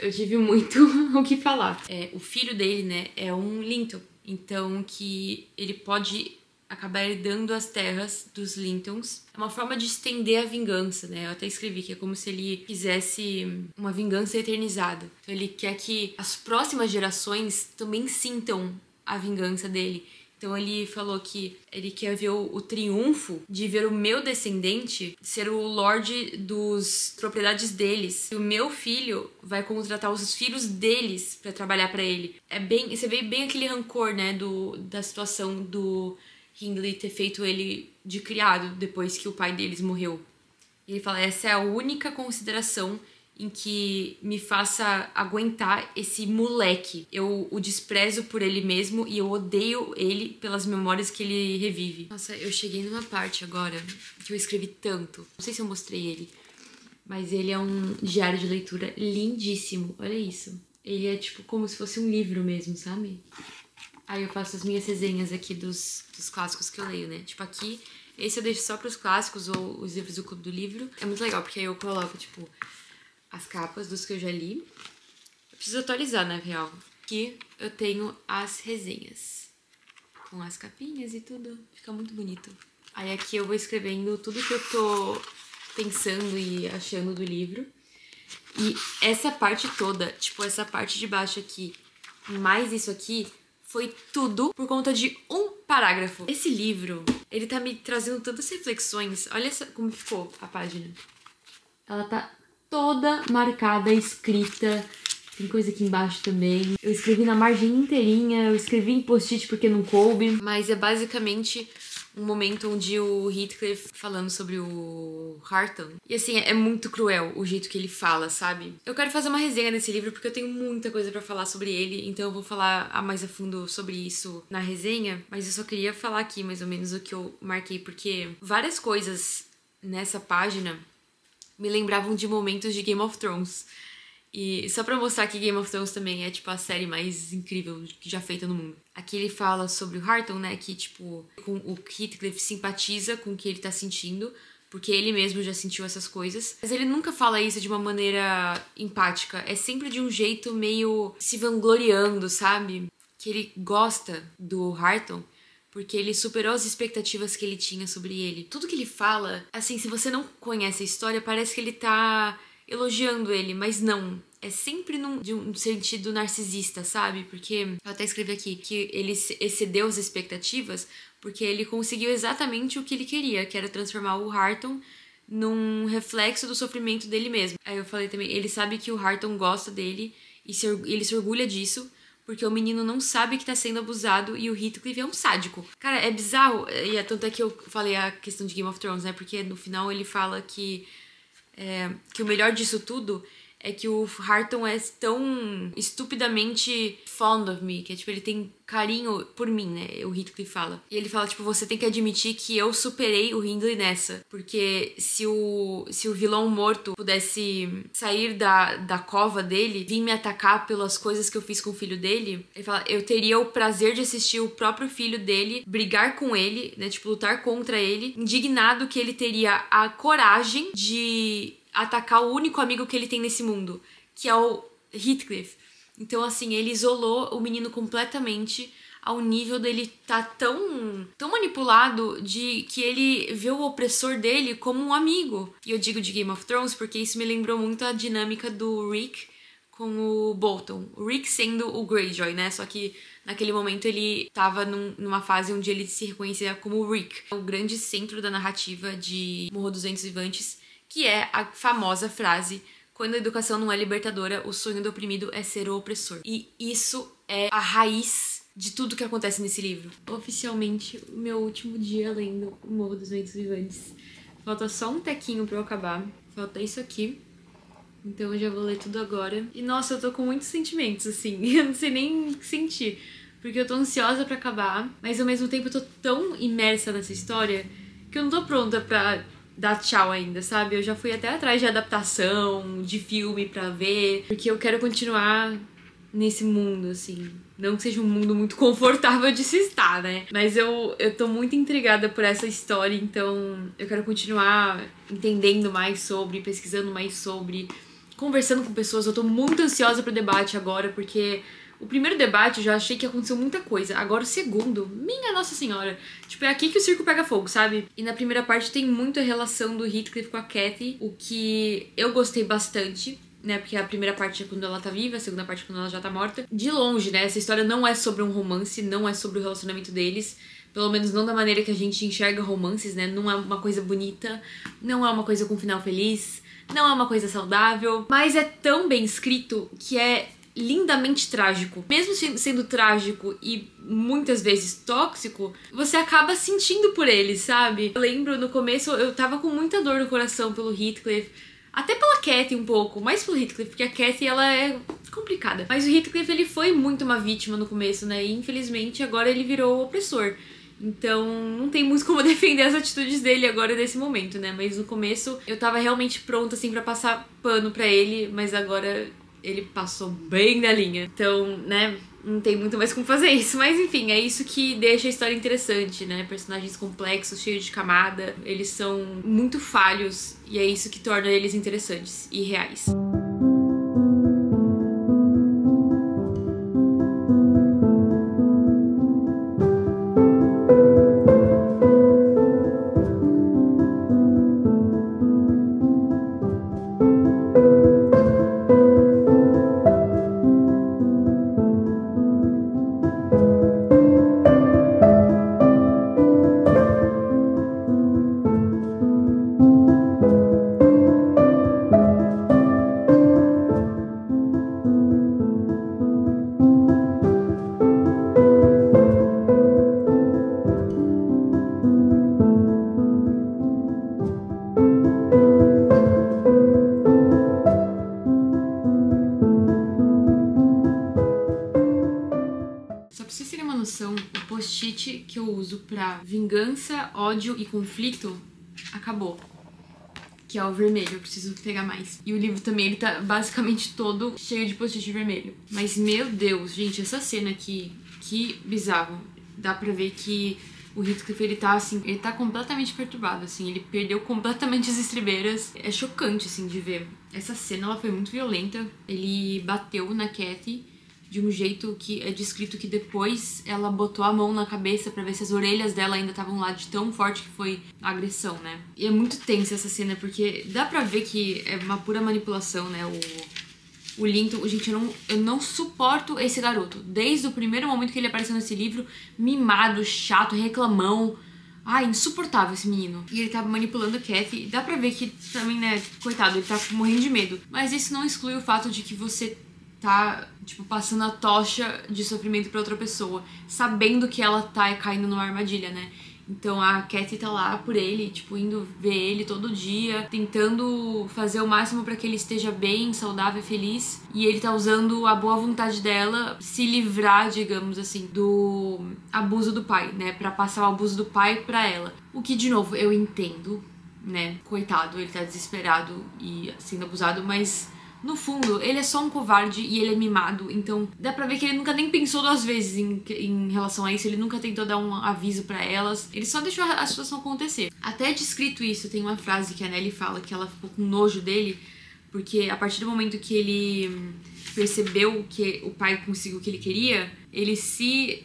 A: Eu tive muito o que falar. O filho dele, né, é um Linton. Então, que ele pode acabar herdando as terras dos Lintons. É uma forma de estender a vingança, né? Eu até escrevi que é como se ele quisesse uma vingança eternizada. Então, ele quer que as próximas gerações também sintam a vingança dele. Então ele falou que ele quer ver o triunfo de ver o meu descendente ser o lorde das propriedades deles. E o meu filho vai contratar os filhos deles pra trabalhar pra ele. Você vê bem aquele rancor, né, da situação do Hindley ter feito ele de criado depois que o pai deles morreu. E ele fala, essa é a única consideração em que me faça aguentar esse moleque. Eu o desprezo por ele mesmo e eu odeio ele pelas memórias que ele revive. Nossa, eu cheguei numa parte agora que eu escrevi tanto. Não sei se eu mostrei ele, mas ele é um diário de leitura lindíssimo. Olha isso. Ele é tipo como se fosse um livro mesmo, sabe? Aí eu faço as minhas resenhas aqui dos clássicos que eu leio, né? Tipo aqui, esse eu deixo só pros clássicos ou os livros do Clube do Livro. É muito legal, porque aí eu coloco, tipo... as capas dos que eu já li. Eu preciso atualizar, na real. Aqui eu tenho as resenhas, com as capinhas e tudo, fica muito bonito. Aí aqui eu vou escrevendo tudo que eu tô pensando e achando do livro. E essa parte toda, tipo, essa parte de baixo aqui, mais isso aqui, foi tudo por conta de um parágrafo. Esse livro, ele tá me trazendo tantas reflexões. Olha como ficou a página. Ela tá toda marcada, escrita. Tem coisa aqui embaixo também. Eu escrevi na margem inteirinha, eu escrevi em post-it porque não coube. Mas é basicamente um momento onde o Heathcliff falando sobre o Harton. E assim, é muito cruel o jeito que ele fala, sabe? Eu quero fazer uma resenha desse livro porque eu tenho muita coisa pra falar sobre ele. Então eu vou falar mais a fundo sobre isso na resenha. Mas eu só queria falar aqui mais ou menos o que eu marquei. Porque várias coisas nessa página me lembravam de momentos de Game of Thrones. E só pra mostrar que Game of Thrones também é, tipo, a série mais incrível que já feita no mundo. Aqui ele fala sobre o Harton, né, que, tipo, o Heathcliff simpatiza com o que ele tá sentindo, porque ele mesmo já sentiu essas coisas. Mas ele nunca fala isso de uma maneira empática, é sempre de um jeito meio se vangloriando, sabe? Que ele gosta do Harton, porque ele superou as expectativas que ele tinha sobre ele. Tudo que ele fala, assim, se você não conhece a história, parece que ele tá elogiando ele, mas não. É sempre de um sentido narcisista, sabe? Porque, eu até escrevi aqui, que ele excedeu as expectativas porque ele conseguiu exatamente o que ele queria, que era transformar o Harton num reflexo do sofrimento dele mesmo. Aí eu falei também, ele sabe que o Harton gosta dele e ele se orgulha disso, porque o menino não sabe que tá sendo abusado e o Heathcliff é um sádico. Cara, é bizarro, e tanto é que eu falei a questão de Game of Thrones, né? Porque no final ele fala que o melhor disso tudo é que o Harton é tão estupidamente fond of me, que é tipo, ele tem carinho por mim, né? O Heathcliff fala. E ele fala, tipo, você tem que admitir que eu superei o Hindley nessa. Porque se o vilão morto pudesse sair da cova dele, vir me atacar pelas coisas que eu fiz com o filho dele, ele fala, eu teria o prazer de assistir o próprio filho dele brigar com ele, né? Tipo, lutar contra ele, indignado que ele teria a coragem de atacar o único amigo que ele tem nesse mundo, que é o Heathcliff. Então, assim, ele isolou o menino completamente ao nível dele tá tão manipulado de que ele vê o opressor dele como um amigo. E eu digo de Game of Thrones porque isso me lembrou muito a dinâmica do Rick com o Bolton. O Rick sendo o Greyjoy, né? Só que naquele momento ele tava numa fase onde ele se reconhecia como o Rick. O grande centro da narrativa de Morro dos Ventos Vivantes, que é a famosa frase: quando a educação não é libertadora, o sonho do oprimido é ser o opressor. E isso é a raiz de tudo que acontece nesse livro. Oficialmente, o meu último dia lendo O Morro dos Ventos Vivantes. Falta só um tequinho pra eu acabar. Falta isso aqui. Então eu já vou ler tudo agora. E nossa, eu tô com muitos sentimentos, assim. Eu não sei nem o que sentir. Porque eu tô ansiosa pra acabar, mas ao mesmo tempo eu tô tão imersa nessa história que eu não tô pronta pra dar tchau ainda, sabe? Eu já fui até atrás de adaptação, de filme pra ver, porque eu quero continuar nesse mundo, assim. Não que seja um mundo muito confortável de se estar, né? Mas eu tô muito intrigada por essa história, então eu quero continuar entendendo mais sobre, pesquisando mais sobre, conversando com pessoas. Eu tô muito ansiosa pro debate agora, porque o primeiro debate eu já achei que aconteceu muita coisa. Agora o segundo, minha Nossa Senhora. Tipo, é aqui que o circo pega fogo, sabe? E na primeira parte tem muito a relação do Heathcliff com a Cathy, o que eu gostei bastante, né? Porque a primeira parte é quando ela tá viva, a segunda parte é quando ela já tá morta. De longe, né? Essa história não é sobre um romance, não é sobre o relacionamento deles. Pelo menos não da maneira que a gente enxerga romances, né? Não é uma coisa bonita, não é uma coisa com final feliz, não é uma coisa saudável. Mas é tão bem escrito que é lindamente trágico. Mesmo sendo trágico e muitas vezes tóxico, você acaba sentindo por ele, sabe? Eu lembro, no começo, eu tava com muita dor no coração pelo Heathcliff, até pela Cathy um pouco, mais pelo Heathcliff, porque a Cathy, ela é complicada. Mas o Heathcliff, ele foi muito uma vítima no começo, né? E infelizmente agora ele virou o opressor. Então não tem muito como defender as atitudes dele agora nesse momento, né? Mas no começo eu tava realmente pronta, assim, pra passar pano pra ele, mas agora ele passou bem na linha. Então, né, não tem muito mais como fazer isso. Mas enfim, é isso que deixa a história interessante, né? Personagens complexos, cheios de camada. Eles são muito falhos e é isso que torna eles interessantes e reais. post-it que eu uso pra vingança, ódio e conflito acabou. Que é o vermelho, eu preciso pegar mais. E o livro também, ele tá basicamente todo cheio de post-it vermelho. Mas, meu Deus, gente, essa cena aqui, que bizarro. Dá pra ver que o Heathcliff, ele tá, assim, ele tá completamente perturbado, assim. Ele perdeu completamente as estribeiras. É chocante, assim, de ver. Essa cena, ela foi muito violenta. Ele bateu na Cathy de um jeito que é descrito que depois ela botou a mão na cabeça pra ver se as orelhas dela ainda estavam lá, de tão forte que foi a agressão, né? E é muito tensa essa cena, porque dá pra ver que é uma pura manipulação, né? O Linton, gente, eu não suporto esse garoto. Desde o primeiro momento que ele apareceu nesse livro, mimado, chato, reclamão. Ai, insuportável esse menino. E ele tá manipulando a Cathy. Dá pra ver que também, né, coitado, ele tá morrendo de medo. Mas isso não exclui o fato de que você tá, tipo, passando a tocha de sofrimento pra outra pessoa, sabendo que ela tá caindo numa armadilha, né? Então a Cathy tá lá por ele, tipo, indo ver ele todo dia, tentando fazer o máximo pra que ele esteja bem, saudável e feliz. E ele tá usando a boa vontade dela se livrar, digamos assim, do abuso do pai, né? Pra passar o abuso do pai pra ela. O que, de novo, eu entendo, né? Coitado, ele tá desesperado e sendo abusado, mas no fundo, ele é só um covarde e ele é mimado, então dá pra ver que ele nunca nem pensou duas vezes em relação a isso, ele nunca tentou dar um aviso pra elas, ele só deixou a situação acontecer. Até descrito isso, tem uma frase que a Nellie fala que ela ficou com nojo dele, porque a partir do momento que ele percebeu que o pai conseguiu o que ele queria, ele se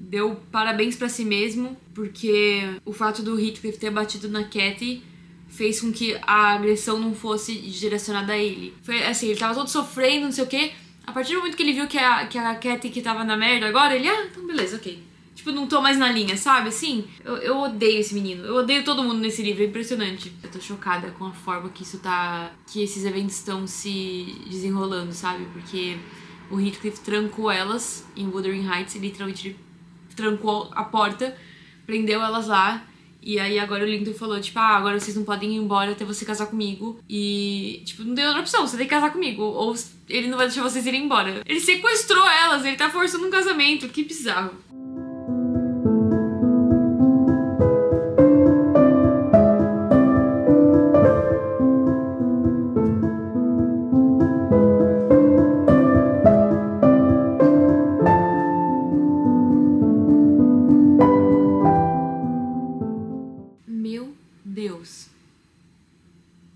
A: deu parabéns pra si mesmo, porque o fato do Heathcliff ter batido na Cathy fez com que a agressão não fosse direcionada a ele. Foi assim, ele tava todo sofrendo, não sei o quê. A partir do momento que ele viu que a Cathy que tava na merda agora, ele, então beleza, ok. Tipo, não tô mais na linha, sabe? Assim, eu odeio esse menino. Eu odeio todo mundo nesse livro, é impressionante. Eu tô chocada com a forma que que esses eventos estão se desenrolando, sabe? Porque o Heathcliff trancou elas em Wuthering Heights, ele literalmente trancou a porta, prendeu elas lá. E aí agora o Linton falou, tipo, agora vocês não podem ir embora até você casar comigo. E, tipo, não tem outra opção, você tem que casar comigo. Ou ele não vai deixar vocês irem embora. Ele sequestrou elas, ele tá forçando um casamento, que bizarro.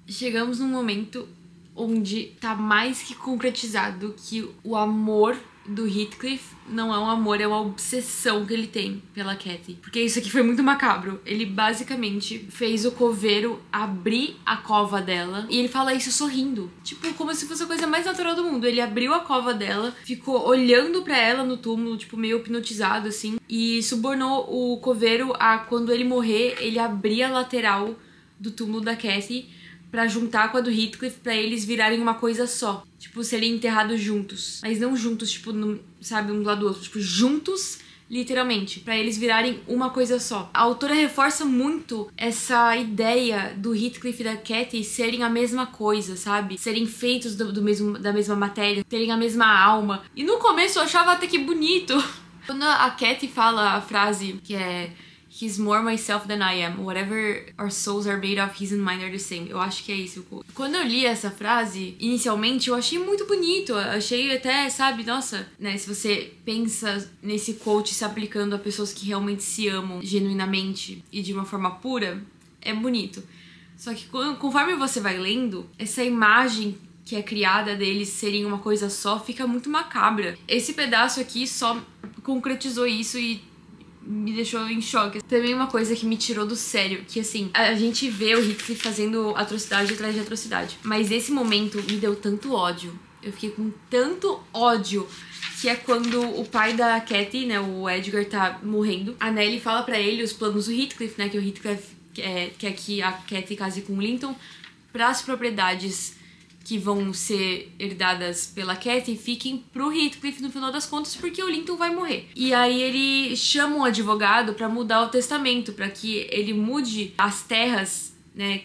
A: Chegamos num momento onde tá mais que concretizado que o amor do Heathcliff não é um amor, é uma obsessão que ele tem pela Cathy. Porque isso aqui foi muito macabro. Ele basicamente fez o coveiro abrir a cova dela e ele fala isso sorrindo. Tipo, como se fosse a coisa mais natural do mundo. Ele abriu a cova dela, ficou olhando pra ela no túmulo, tipo, meio hipnotizado, assim, e subornou o coveiro a, quando ele morrer, ele abrir a lateral do túmulo da Cathy pra juntar com a do Heathcliff, pra eles virarem uma coisa só. Tipo, serem enterrados juntos. Mas não juntos, tipo, sabe, um do lado do outro. Tipo, juntos, literalmente. Pra eles virarem uma coisa só. A autora reforça muito essa ideia do Heathcliff e da Cathy serem a mesma coisa, sabe? Serem feitos da mesma matéria, terem a mesma alma. E no começo eu achava até que bonito. Quando a Cathy fala a frase que é "He's more myself than I am. Whatever our souls are made of, his and mine are the same." Eu acho que é isso. Quando eu li essa frase, inicialmente, eu achei muito bonito. Eu achei até, sabe, nossa, né? Se você pensa nesse quote se aplicando a pessoas que realmente se amam genuinamente e de uma forma pura, é bonito. Só que conforme você vai lendo, essa imagem que é criada deles serem uma coisa só fica muito macabra. Esse pedaço aqui só concretizou isso e me deixou em choque. Também uma coisa que me tirou do sério, que assim, a gente vê o Heathcliff fazendo atrocidade atrás de atrocidade, mas esse momento me deu tanto ódio, eu fiquei com tanto ódio, que é quando o pai da Cathy, né, o Edgar, tá morrendo. A Nellie fala pra ele os planos do Heathcliff, né, que o Heathcliff quer que a Cathy case com o Linton para as propriedades que vão ser herdadas pela Cathy fiquem pro Heathcliff no final das contas, porque o Linton vai morrer. E aí ele chama um advogado pra mudar o testamento, pra que ele mude as terras, né,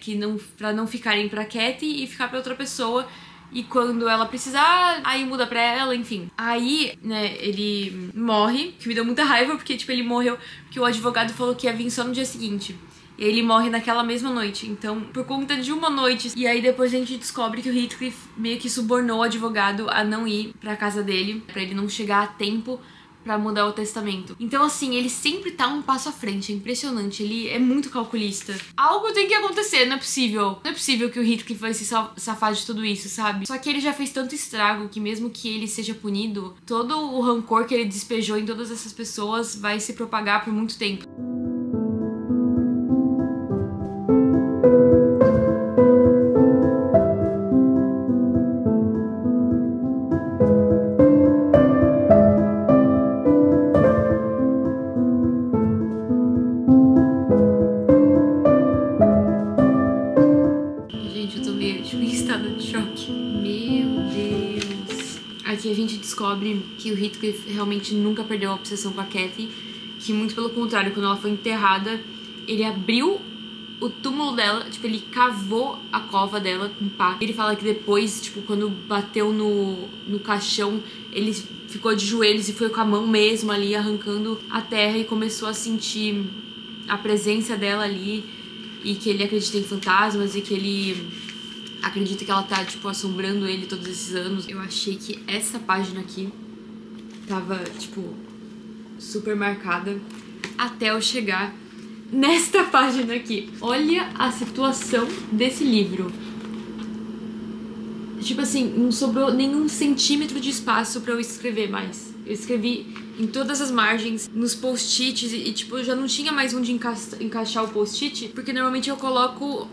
A: pra não ficarem pra Cathy e ficar pra outra pessoa, E quando ela precisar, aí muda pra ela, enfim. Aí, né, ele morre, que me deu muita raiva, porque, tipo, ele morreu porque o advogado falou que ia vir só no dia seguinte. E ele morre naquela mesma noite. Então, por conta de uma noite. E aí depois a gente descobre que o Heathcliff meio que subornou o advogado a não ir pra casa dele, pra ele não chegar a tempo pra mudar o testamento. Então, assim, ele sempre tá um passo à frente. É impressionante. Ele é muito calculista. Algo tem que acontecer, não é possível. Não é possível que o Heathcliff vai se safar de tudo isso, sabe? Só que ele já fez tanto estrago que mesmo que ele seja punido, todo o rancor que ele despejou em todas essas pessoas vai se propagar por muito tempo. Aqui a gente descobre que o Heathcliff realmente nunca perdeu a obsessão com a Cathy, que muito pelo contrário, quando ela foi enterrada, ele abriu o túmulo dela, tipo, ele cavou a cova dela com pá. Ele fala que depois, tipo, quando bateu no caixão, ele ficou de joelhos e foi com a mão mesmo ali, arrancando a terra e começou a sentir a presença dela ali, e que ele acredita em fantasmas e que ele acredita que ela tá, tipo, assombrando ele todos esses anos. Eu achei que essa página aqui tava, tipo, super marcada até eu chegar nesta página aqui. Olha a situação desse livro. Tipo assim, não sobrou nenhum centímetro de espaço pra eu escrever mais. Eu escrevi em todas as margens, nos post-its e, tipo, eu já não tinha mais onde encaixar o post-it, porque normalmente eu coloco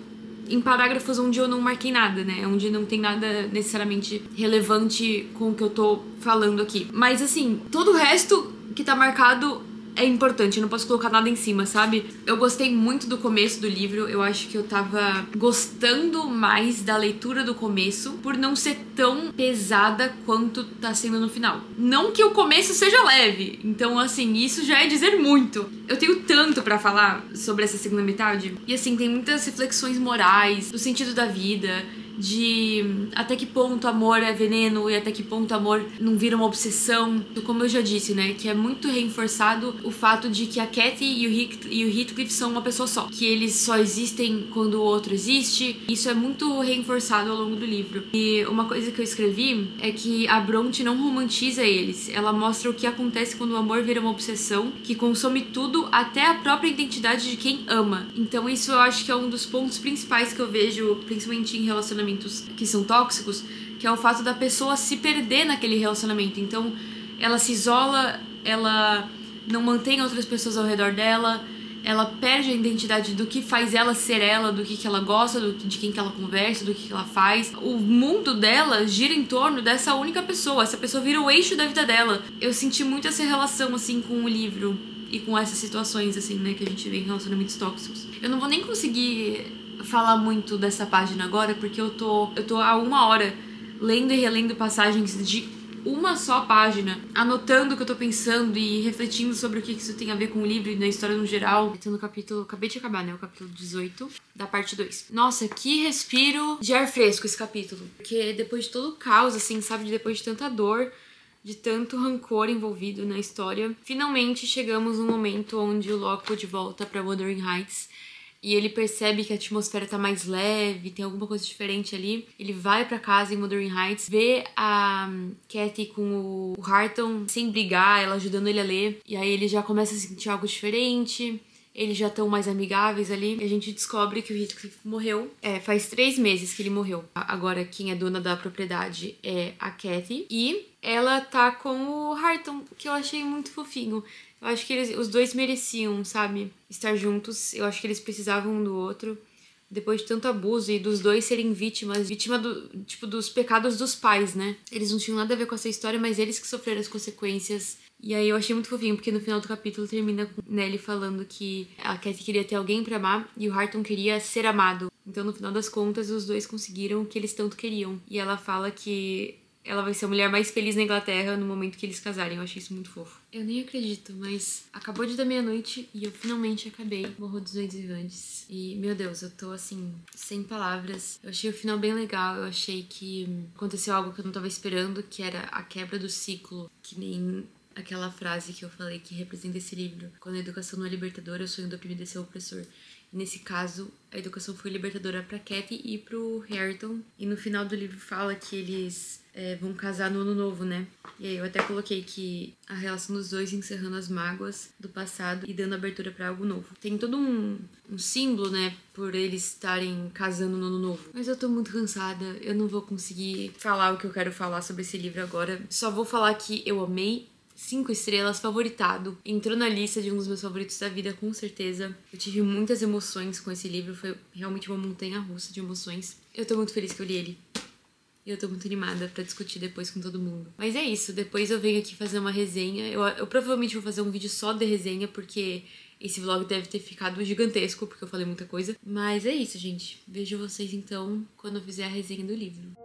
A: em parágrafos onde eu não marquei nada, né? Onde não tem nada necessariamente relevante com o que eu tô falando aqui. Mas assim, todo o resto que tá marcado é importante, eu não posso colocar nada em cima, sabe? Eu gostei muito do começo do livro, eu acho que eu tava gostando mais da leitura do começo, por não ser tão pesada quanto tá sendo no final. Não que o começo seja leve, então assim, isso já é dizer muito. Eu tenho tanto pra falar sobre essa segunda metade, e assim, tem muitas reflexões morais, do sentido da vida, de até que ponto amor é veneno e até que ponto amor não vira uma obsessão. Como eu já disse, né, que é muito reforçado o fato de que a Cathy e o Heathcliff são uma pessoa só, que eles só existem quando o outro existe. Isso é muito reforçado ao longo do livro. E uma coisa que eu escrevi é que a Bronte não romantiza eles, ela mostra o que acontece quando o amor vira uma obsessão, que consome tudo, até a própria identidade de quem ama. Então isso eu acho que é um dos pontos principais que eu vejo, principalmente em relacionamentos que são tóxicos, que é o fato da pessoa se perder naquele relacionamento. Então ela se isola, ela não mantém outras pessoas ao redor dela, ela perde a identidade do que faz ela ser ela, do que ela gosta, de quem que ela conversa, do que ela faz. O mundo dela gira em torno dessa única pessoa, essa pessoa vira o eixo da vida dela. Eu senti muito essa relação, assim, com o livro e com essas situações, assim, né, que a gente vê em relacionamentos tóxicos. Eu não vou nem conseguir falar muito dessa página agora, porque eu tô há 1 hora lendo e relendo passagens de uma só página, anotando o que eu tô pensando e refletindo sobre o que isso tem a ver com o livro e na história no geral. Tô no capítulo, acabei de acabar, né, o capítulo 18 da parte 2. Nossa, que respiro de ar fresco esse capítulo, porque depois de todo o caos, assim, sabe, depois de tanta dor, de tanto rancor envolvido na história, finalmente chegamos no momento onde o Lockwood volta pra Wuthering Heights. E ele percebe que a atmosfera tá mais leve, tem alguma coisa diferente ali. Ele vai pra casa em Wuthering Heights, vê a Cathy com o Harton sem brigar, ela ajudando ele a ler. E aí ele já começa a sentir algo diferente, eles já estão mais amigáveis ali. E a gente descobre que o Heathcliff morreu. Faz 3 meses que ele morreu. Agora quem é dona da propriedade é a Cathy. E ela tá com o Harton, que eu achei muito fofinho. Eu acho que os dois mereciam, sabe, estar juntos. Eu acho que eles precisavam um do outro. Depois de tanto abuso e dos dois serem vítima dos pecados dos pais, né? Eles não tinham nada a ver com essa história, mas eles que sofreram as consequências. E aí eu achei muito fofinho, porque no final do capítulo termina com Nellie falando que a Cathy queria ter alguém pra amar e o Harton queria ser amado. Então, no final das contas, os dois conseguiram o que eles tanto queriam. E ela fala que ela vai ser a mulher mais feliz na Inglaterra no momento que eles casarem. Eu achei isso muito fofo. Eu nem acredito, mas acabou de dar meia-noite e eu finalmente acabei Morro dos Ventos Vivantes. E, meu Deus, eu tô, assim, sem palavras. Eu achei o final bem legal. Eu achei que aconteceu algo que eu não tava esperando, que era a quebra do ciclo, que nem aquela frase que eu falei que representa esse livro. Quando a educação não é libertadora, o sonho do oprimido é ser o opressor. Nesse caso, a educação foi libertadora pra Katie e pro Hareton. E no final do livro fala que eles vão casar no ano novo, né? E aí eu até coloquei que a relação dos dois encerrando as mágoas do passado e dando abertura pra algo novo. Tem todo um símbolo, né? Por eles estarem casando no ano novo. Mas eu tô muito cansada. Eu não vou conseguir falar o que eu quero falar sobre esse livro agora. Só vou falar que eu amei. 5 estrelas, favoritado. Entrou na lista de um dos meus favoritos da vida, com certeza. Eu tive muitas emoções com esse livro. Foi realmente uma montanha-russa de emoções. Eu tô muito feliz que eu li ele. E eu tô muito animada pra discutir depois com todo mundo. Mas é isso. Depois eu venho aqui fazer uma resenha. Eu provavelmente vou fazer um vídeo só de resenha, porque esse vlog deve ter ficado gigantesco, porque eu falei muita coisa. Mas é isso, gente. Vejo vocês, então, quando eu fizer a resenha do livro.